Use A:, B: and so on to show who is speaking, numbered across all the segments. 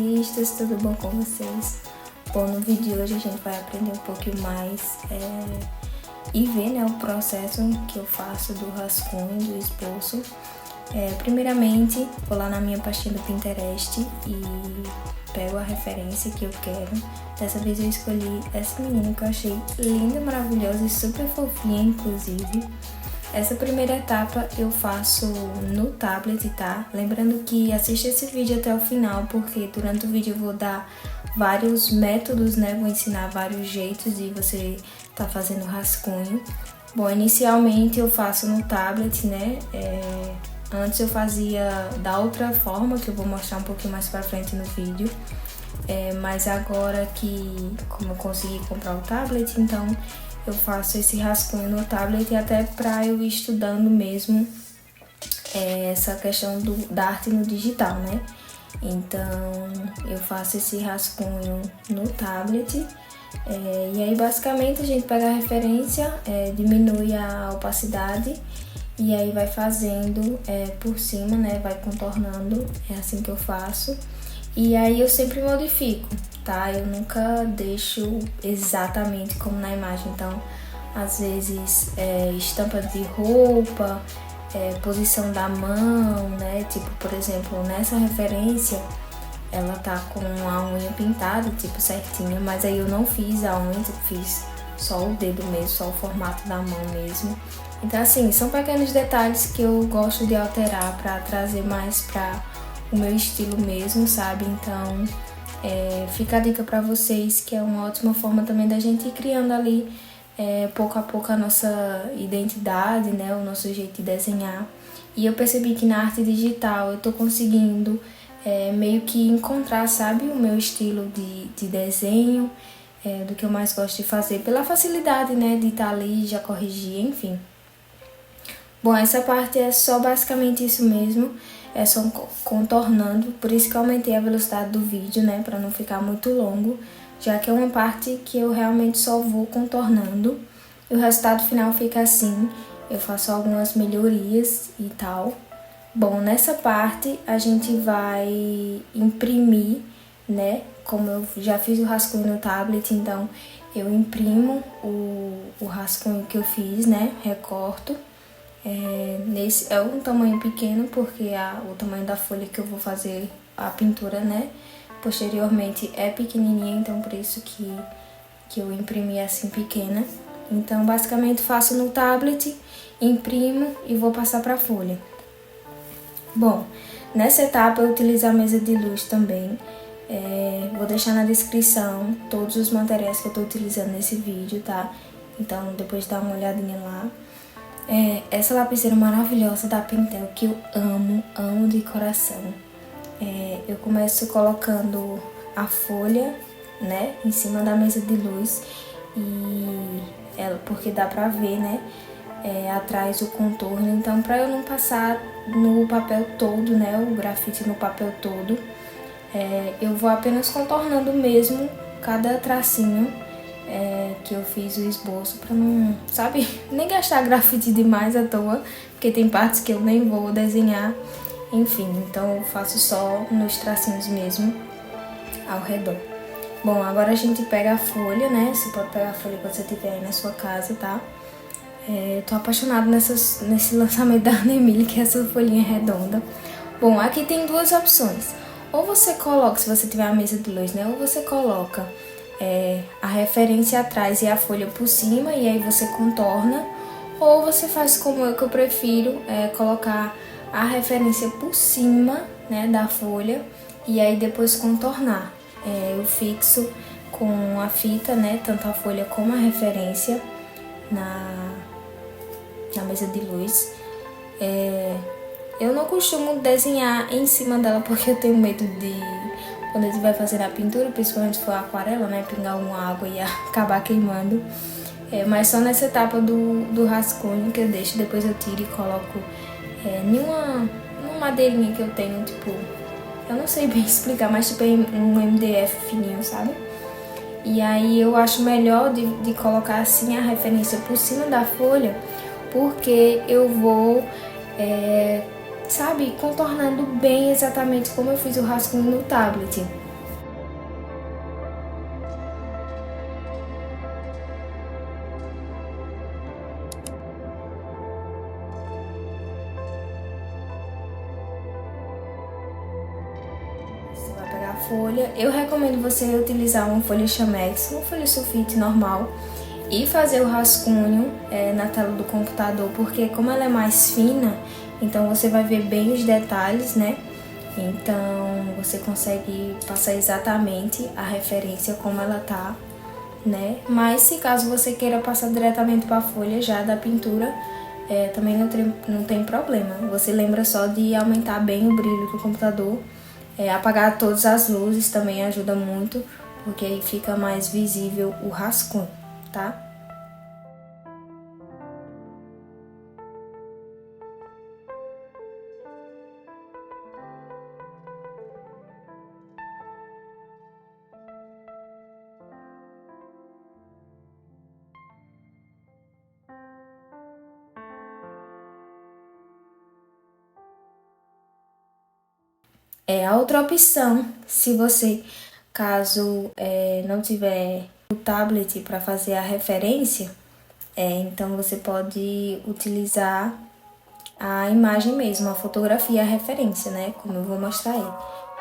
A: artistas, tudo bom com vocês? Bom, no vídeo de hoje a gente vai aprender um pouquinho mais e ver, né, o processo que eu faço do rascunho, do esboço. Primeiramente, vou lá na minha pastinha do Pinterest e pego a referência que eu quero. Dessa vez eu escolhi essa menina que eu achei linda, maravilhosa e super fofinha, inclusive. Essa primeira etapa eu faço no tablet, tá? Lembrando que assiste esse vídeo até o final, porque durante o vídeo eu vou dar vários métodos, né? Vou ensinar vários jeitos de você tá fazendo rascunho. Bom, inicialmente eu faço no tablet, né? Antes eu fazia da outra forma, que eu vou mostrar um pouquinho mais pra frente no vídeo. Mas agora que, como eu consegui comprar o tablet, então eu faço esse rascunho no tablet até pra eu ir estudando mesmo essa questão da arte no digital, né? Então eu faço esse rascunho no tablet e aí basicamente a gente pega a referência, diminui a opacidade e aí vai fazendo por cima, né? Vai contornando, é assim que eu faço. E aí eu sempre modifico, tá? Eu nunca deixo exatamente como na imagem. Então, às vezes, estampa de roupa, posição da mão, né? Tipo, por exemplo, nessa referência, ela tá com a unha pintada, tipo, certinha. Mas aí eu não fiz a unha, tipo, fiz só o dedo mesmo, só o formato da mão mesmo. Então, assim, são pequenos detalhes que eu gosto de alterar pra trazer mais pra o meu estilo mesmo, sabe? Então, fica a dica pra vocês, que é uma ótima forma também da gente ir criando ali, pouco a pouco, a nossa identidade, né? O nosso jeito de desenhar. E eu percebi que na arte digital eu tô conseguindo meio que encontrar, sabe? O meu estilo de desenho, do que eu mais gosto de fazer, pela facilidade, né? De estar ali, já corrigir, enfim. Bom, essa parte é só basicamente isso mesmo. É só contornando, por isso que eu aumentei a velocidade do vídeo, né, pra não ficar muito longo, já que é uma parte que eu realmente só vou contornando, e o resultado final fica assim. Eu faço algumas melhorias e tal. Bom, nessa parte a gente vai imprimir, né, como eu já fiz o rascunho no tablet, então eu imprimo o rascunho que eu fiz, né, recorto. Nesse é um tamanho pequeno, porque o tamanho da folha que eu vou fazer a pintura, né, posteriormente é pequenininha, então por isso que eu imprimi assim pequena. Então basicamente faço no tablet, imprimo e vou passar para a folha. Bom, nessa etapa eu utilizo a mesa de luz também. Vou deixar na descrição todos os materiais que eu tô utilizando nesse vídeo, tá? Então depois dá uma olhadinha lá. Essa lapiseira maravilhosa da Pentel, que eu amo de coração. Eu começo colocando a folha, né, em cima da mesa de luz, porque dá pra ver, né, atrás o contorno. Então, pra eu não passar no papel todo, né, o grafite no papel todo, eu vou apenas contornando mesmo cada tracinho que eu fiz o esboço, pra não, sabe, nem gastar grafite demais à toa, porque tem partes que eu nem vou desenhar, enfim, então eu faço só nos tracinhos mesmo ao redor. Bom, agora a gente pega a folha, né, você pode pegar a folha quando você tiver aí na sua casa, tá? Tô apaixonada nesse lançamento da Anemile, que é essa folhinha redonda. Bom, aqui tem duas opções, ou você coloca, se você tiver a mesa de luz, né, ou você coloca a referência atrás e a folha por cima, e aí você contorna, ou você faz como eu, que eu prefiro colocar a referência por cima, né, da folha, e aí depois contornar. Eu fixo com a fita, né, tanto a folha como a referência na mesa de luz. Eu não costumo desenhar em cima dela, porque eu tenho medo de, quando a gente vai fazer a pintura, principalmente se for aquarela, né, pingar uma água e acabar queimando. Mas só nessa etapa do rascunho que eu deixo, depois eu tiro e coloco numa madeirinha que eu tenho, tipo, eu não sei bem explicar, mas tipo um MDF fininho, sabe? E aí eu acho melhor de colocar assim a referência por cima da folha, porque eu vou, sabe, contornando bem exatamente como eu fiz o rascunho no tablet. folha, eu recomendo você utilizar uma folha Chamex, uma folha sulfite normal, e fazer o rascunho na tela do computador, porque como ela é mais fina, então você vai ver bem os detalhes, né? Então você consegue passar exatamente a referência como ela tá, né? Mas se caso você queira passar diretamente para a folha já da pintura, também não tem problema. Você lembra só de aumentar bem o brilho do computador, apagar todas as luzes também ajuda muito, porque aí fica mais visível o rascunho, tá? A outra opção, se você, caso não tiver o tablet para fazer a referência, então você pode utilizar a imagem mesmo, a fotografia, a referência, né? Como eu vou mostrar aí.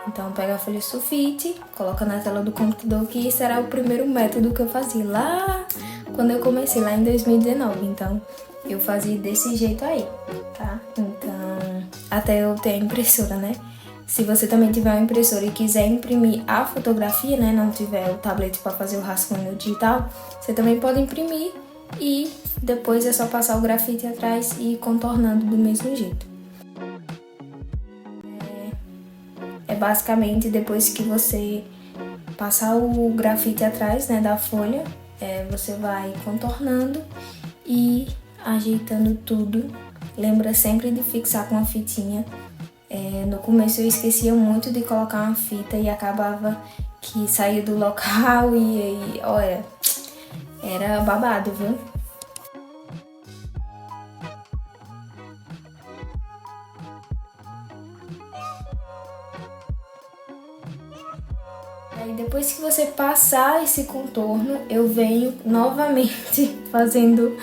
A: Então pega a folha sulfite, coloca na tela do computador, que será o primeiro método que eu fazia lá quando eu comecei, lá em 2019. Então eu fazia desse jeito aí, tá? Então, até eu ter a impressora, né? Se você também tiver uma impressora e quiser imprimir a fotografia, né, não tiver o tablet para fazer o rascunho digital, você também pode imprimir e depois é só passar o grafite atrás e ir contornando do mesmo jeito. Basicamente depois que você passar o grafite atrás, né, da folha, você vai contornando e ajeitando tudo. Lembra sempre de fixar com a fitinha. No começo eu esquecia muito de colocar uma fita e acabava que saía do local e olha, era babado, viu? Aí depois que você passar esse contorno, eu venho novamente fazendo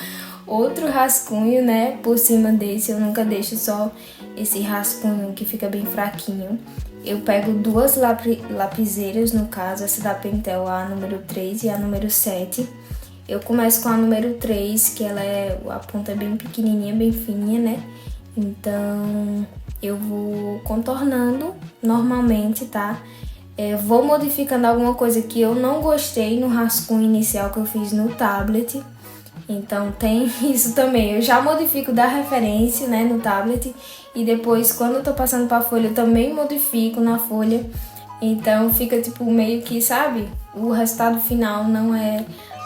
A: outro rascunho, né, por cima desse. Eu nunca deixo só esse rascunho que fica bem fraquinho. Eu pego duas lapiseiras, no caso, essa da Pentel, a número 3 e a número 7. Eu começo com a número 3, que a ponta é bem pequenininha, bem fininha, né? Então, eu vou contornando normalmente, tá? Vou modificando alguma coisa que eu não gostei no rascunho inicial que eu fiz no tablet. Então tem isso também, eu já modifico da referência, né, no tablet, e depois quando eu tô passando pra folha eu também modifico na folha. Então fica tipo meio que, sabe, o resultado final não é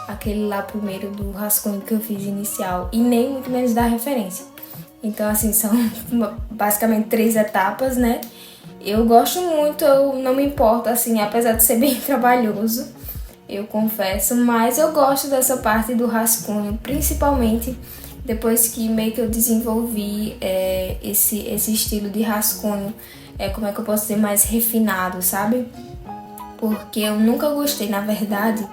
A: aquele lá primeiro do rascunho que eu fiz inicial, e nem muito menos da referência. Então assim, são basicamente 3 etapas, né. Eu gosto muito, eu não me importo, assim, apesar de ser bem trabalhoso, eu confesso, mas eu gosto dessa parte do rascunho, principalmente depois que meio que eu desenvolvi esse estilo de rascunho, como é que eu posso dizer, mais refinado, sabe? Porque eu nunca gostei, na verdade,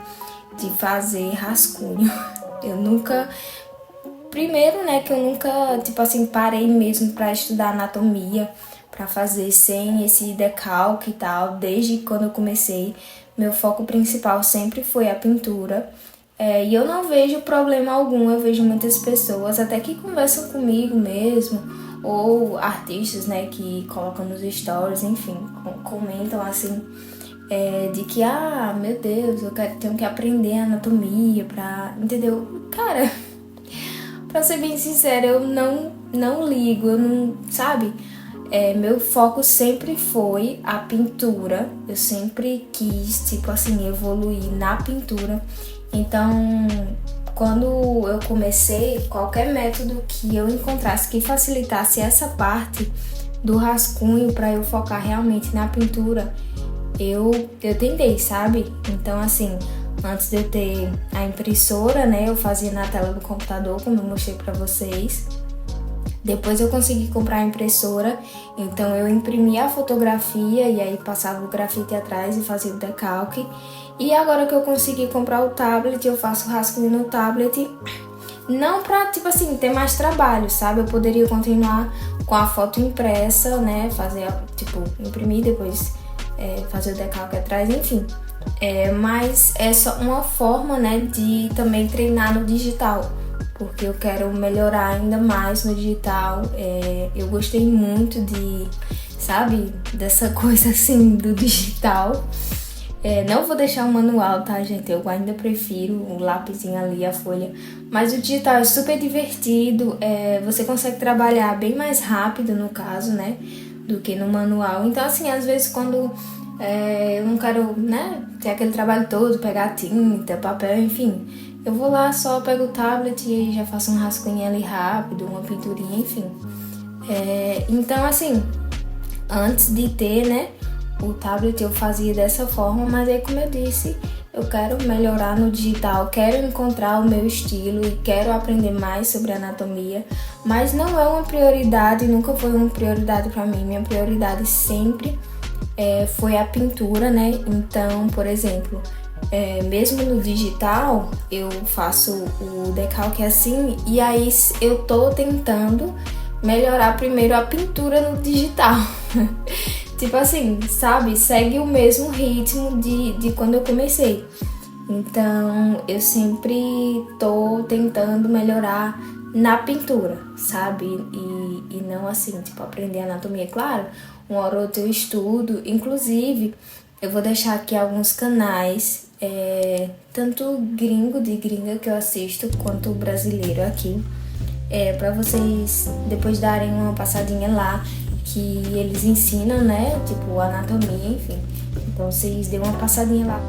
A: de fazer rascunho. Eu nunca... Primeiro, né, que eu nunca, tipo assim, parei mesmo pra estudar anatomia, pra fazer sem esse decalque e tal, desde quando eu comecei. Meu foco principal sempre foi a pintura, e eu não vejo problema algum. Eu vejo muitas pessoas até que conversam comigo mesmo, ou artistas, né, que colocam nos stories, enfim, comentam assim, de que, meu Deus, tenho que aprender anatomia pra... Entendeu? Cara, pra ser bem sincera, eu não ligo, eu não... Sabe? Meu foco sempre foi a pintura. Eu sempre quis, tipo assim, evoluir na pintura. Então, quando eu comecei, qualquer método que eu encontrasse que facilitasse essa parte do rascunho para eu focar realmente na pintura, eu tentei, sabe? Então, assim, antes de eu ter a impressora, né, eu fazia na tela do computador, como eu mostrei para vocês. Depois eu consegui comprar a impressora, então eu imprimia a fotografia e aí passava o grafite atrás e fazia o decalque. E agora que eu consegui comprar o tablet, eu faço o rascunho no tablet. Não pra, tipo assim, ter mais trabalho, sabe? Eu poderia continuar com a foto impressa, né? Fazer, tipo, imprimir, depois fazer o decalque atrás, enfim. Mas é só uma forma, né, de também treinar no digital, porque eu quero melhorar ainda mais no digital. Eu gostei muito sabe, dessa coisa assim do digital. Não vou deixar o manual, tá, gente? Eu ainda prefiro o lápisinho ali, a folha. Mas o digital é super divertido, você consegue trabalhar bem mais rápido, no caso, né, do que no manual. Então, assim, às vezes quando eu não quero, né, ter aquele trabalho todo, pegar tinta, papel, enfim, eu vou lá, só pego o tablet e aí já faço um rascunho ali rápido, uma pinturinha, enfim. Então, assim, antes de ter, né, o tablet eu fazia dessa forma, mas aí, como eu disse, eu quero melhorar no digital, quero encontrar o meu estilo e quero aprender mais sobre anatomia, mas não é uma prioridade, nunca foi uma prioridade para mim. Minha prioridade sempre foi a pintura, né? Então, por exemplo, mesmo no digital, eu faço o decalque assim, e aí eu tô tentando melhorar primeiro a pintura no digital. Tipo assim, sabe? Segue o mesmo ritmo de quando eu comecei. Então, eu sempre tô tentando melhorar na pintura, sabe? E não assim, tipo, aprender anatomia. Claro, uma hora ou outra eu estudo. Inclusive, eu vou deixar aqui alguns canais, tanto de gringa que eu assisto, quanto brasileiro aqui, para vocês depois darem uma passadinha lá, que eles ensinam, né, tipo, anatomia, enfim. Então, vocês dêem uma passadinha lá.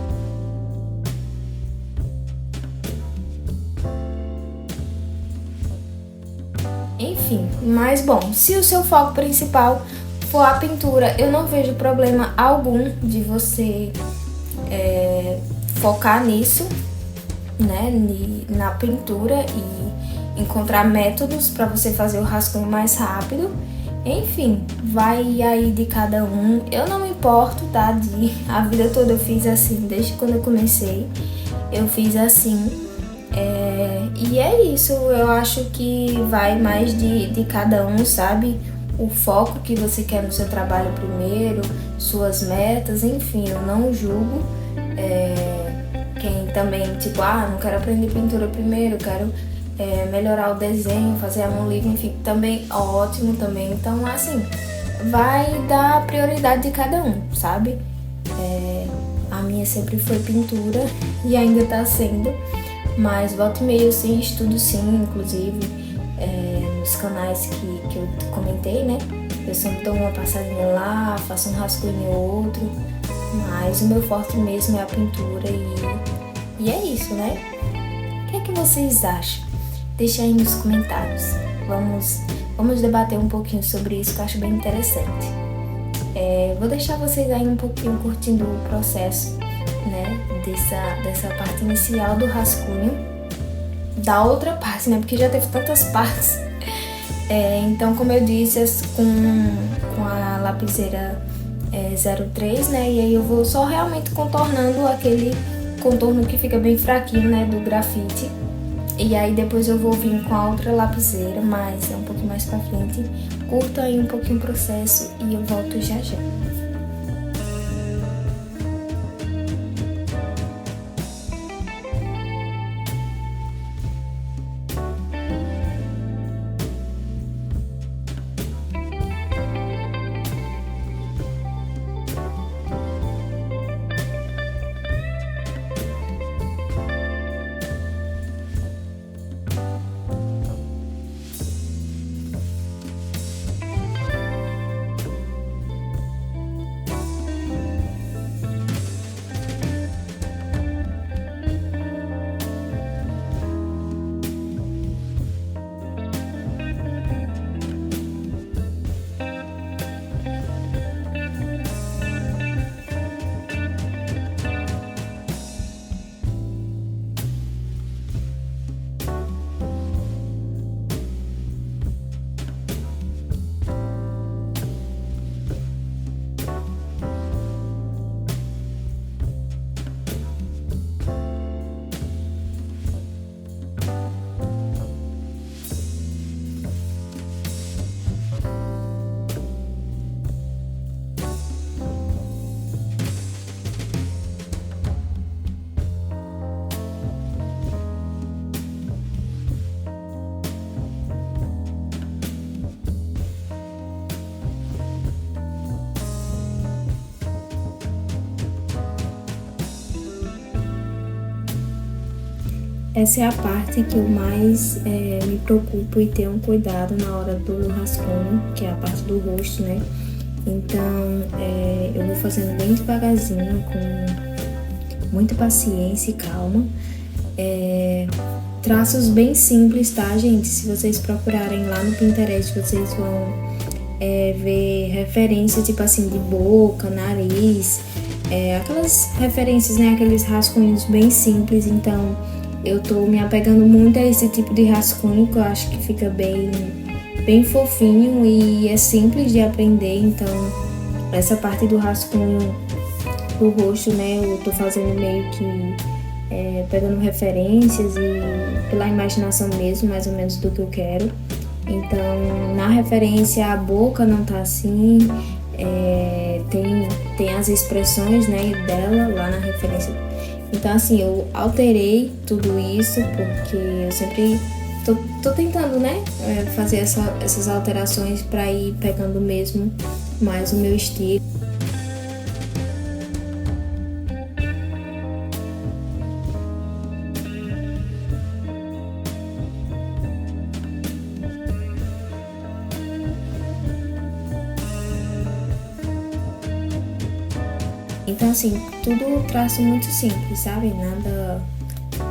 A: Enfim, mas bom, se o seu foco principal for a pintura, eu não vejo problema algum de você focar nisso, né, na pintura, e encontrar métodos para você fazer o rascunho mais rápido. Enfim, vai aí de cada um. Eu não me importo, tá? A vida toda eu fiz assim, desde quando eu comecei, eu fiz assim. E é isso, eu acho que vai mais de cada um, sabe? O foco que você quer no seu trabalho primeiro, suas metas, enfim, eu não julgo. Quem também, tipo, não quero aprender pintura primeiro, quero melhorar o desenho, fazer a mão livre, enfim, também ótimo também. Então, assim, vai dar prioridade de cada um, sabe? A minha sempre foi pintura e ainda tá sendo, mas volta e meia eu sim, estudo sim, inclusive nos canais que eu comentei, né? Eu sempre dou uma passadinha lá, faço um rascunho ou outro, mas o meu forte mesmo é a pintura e é isso, né? O que é que vocês acham? Deixa aí nos comentários. Vamos debater um pouquinho sobre isso, que eu acho bem interessante. Vou deixar vocês aí um pouquinho curtindo o processo, né, dessa parte inicial do rascunho, da outra parte, né, porque já teve tantas partes. Então, como eu disse, com a lapiseira 03, né, e aí eu vou só realmente contornando aquele contorno que fica bem fraquinho, né, do grafite. E aí depois eu vou vir com a outra lapiseira, mas um pouquinho mais pra frente. Curta aí um pouquinho o processo e eu volto já já. essa é a parte que eu mais me preocupo e tenho cuidado na hora do rascunho, que é a parte do rosto, né? Então, eu vou fazendo bem devagarzinho, com muita paciência e calma. Traços bem simples, tá, gente? Se vocês procurarem lá no Pinterest, vocês vão ver referências, tipo assim, de boca, nariz, aquelas referências, né? Aqueles rascunhos bem simples. Então, eu tô me apegando muito a esse tipo de rascunho, que eu acho que fica bem fofinho e é simples de aprender. Então, essa parte do rascunho do rosto, né? Eu tô fazendo meio que pegando referências e pela imaginação mesmo, mais ou menos, do que eu quero. Então, na referência, a boca não tá assim, tem as expressões, né, dela lá na referência. Então, assim, eu alterei tudo isso porque eu sempre tô tentando, né, fazer essas alterações para ir pegando mesmo mais o meu estilo. Então, assim, tudo traço muito simples, sabe? Nada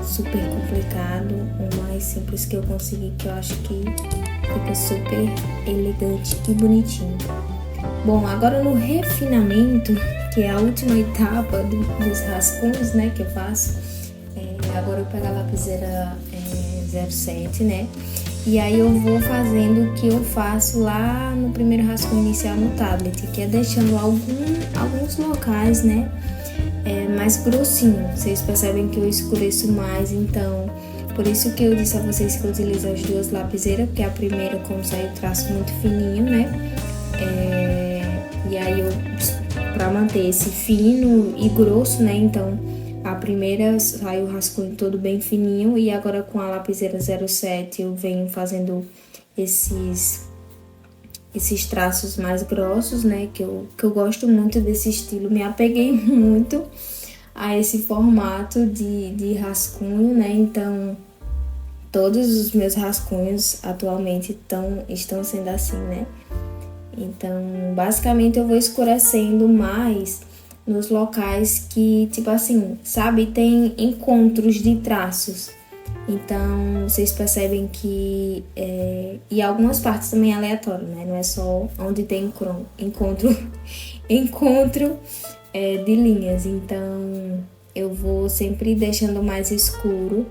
A: super complicado, o mais simples que eu consegui, que eu acho que fica super elegante e bonitinho. Bom, agora no refinamento, que é a última etapa dos rascunhos, né, que eu faço, agora eu pego a lapiseira 07, né, e aí eu vou fazendo o que eu faço lá no primeiro rascunho inicial no tablet, que é deixando alguns locais, né, mais grossinho. Vocês percebem que eu escureço mais, então por isso que eu disse a vocês que eu utilizo as duas lapiseiras, porque a primeira, como sai o traço muito fininho, né, e aí pra manter esse fino e grosso, né, então a primeira sai o rascunho todo bem fininho, e agora com a lapiseira 07 eu venho fazendo esses traços mais grossos, né, que eu gosto muito desse estilo, me apeguei muito a esse formato de rascunho, né, então todos os meus rascunhos atualmente estão sendo assim, né. Então, basicamente eu vou escurecendo mais nos locais que, tipo assim, sabe, tem encontros de traços. Então, vocês percebem que... e algumas partes também é aleatório, né? Não é só onde tem encontro de linhas. Então, eu vou sempre deixando mais escuro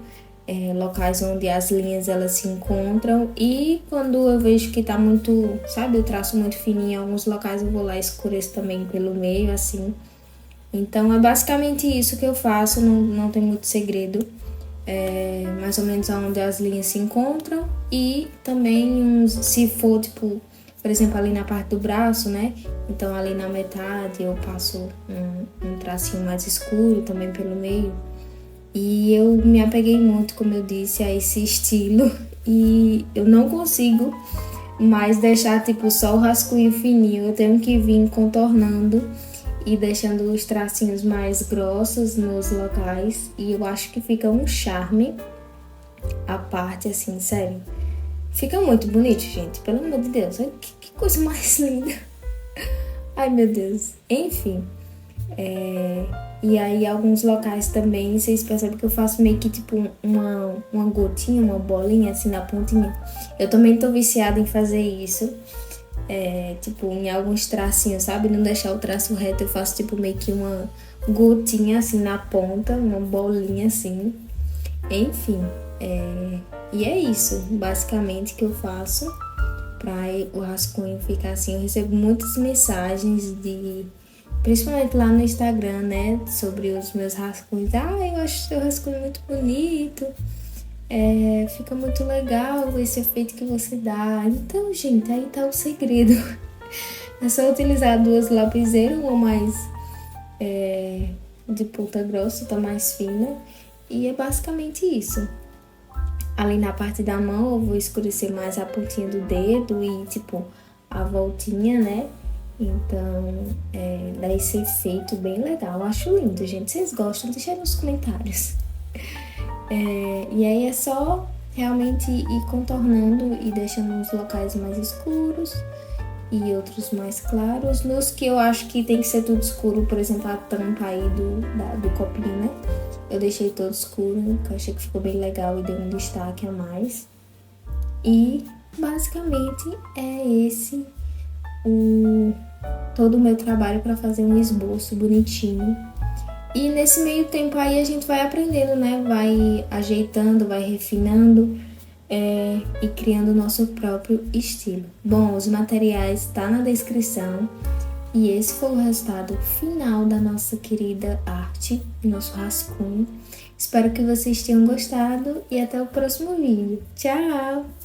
A: locais onde as linhas elas se encontram, e quando eu vejo que tá muito, sabe, eu traço muito fininho em alguns locais, eu vou lá e escureço também pelo meio, assim. Então, é basicamente isso que eu faço, não tem muito segredo. Mais ou menos onde as linhas se encontram, e também se for, tipo, por exemplo, ali na parte do braço, né? Então, ali na metade eu passo um tracinho mais escuro também pelo meio. E eu me apeguei muito, como eu disse, a esse estilo, e eu não consigo mais deixar, tipo, só o rascunho fininho. Eu tenho que vir contornando e deixando os tracinhos mais grossos nos locais, e eu acho que fica um charme a parte, assim, sério. Fica muito bonito, gente, pelo amor de Deus, olha que coisa mais linda. Ai, meu Deus. Enfim, e aí alguns locais também, vocês percebem que eu faço meio que tipo uma gotinha, uma bolinha assim na pontinha. Eu também tô viciada em fazer isso. Tipo, em alguns tracinhos, sabe? Não deixar o traço reto, eu faço tipo meio que uma gotinha assim na ponta, uma bolinha assim. Enfim, e é isso, basicamente, que eu faço pra o rascunho ficar assim. Eu recebo muitas mensagens principalmente lá no Instagram, né, sobre os meus rascunhos. Eu acho o seu rascunho muito bonito. Fica muito legal esse efeito que você dá. Então, gente, aí tá o segredo. É só utilizar duas lapiseiras, uma mais de ponta grossa, outra mais fina. E é basicamente isso. Ali na parte da mão eu vou escurecer mais a pontinha do dedo e, tipo, a voltinha, né? Então, dá esse efeito bem legal. Eu acho lindo, gente. Vocês gostam? Deixa aí nos comentários. E aí é só realmente ir contornando e deixando uns locais mais escuros e outros mais claros. Nos que eu acho que tem que ser tudo escuro, por exemplo, a tampa aí do copinho, né? Eu deixei todo escuro, que eu achei que ficou bem legal e deu um destaque a mais. E basicamente é esse todo o meu trabalho para fazer um esboço bonitinho. E nesse meio tempo aí a gente vai aprendendo, né? Vai ajeitando, vai refinando e criando o nosso próprio estilo. Bom, os materiais tá na descrição. E esse foi o resultado final da nossa querida arte, nosso rascunho. Espero que vocês tenham gostado e até o próximo vídeo. Tchau!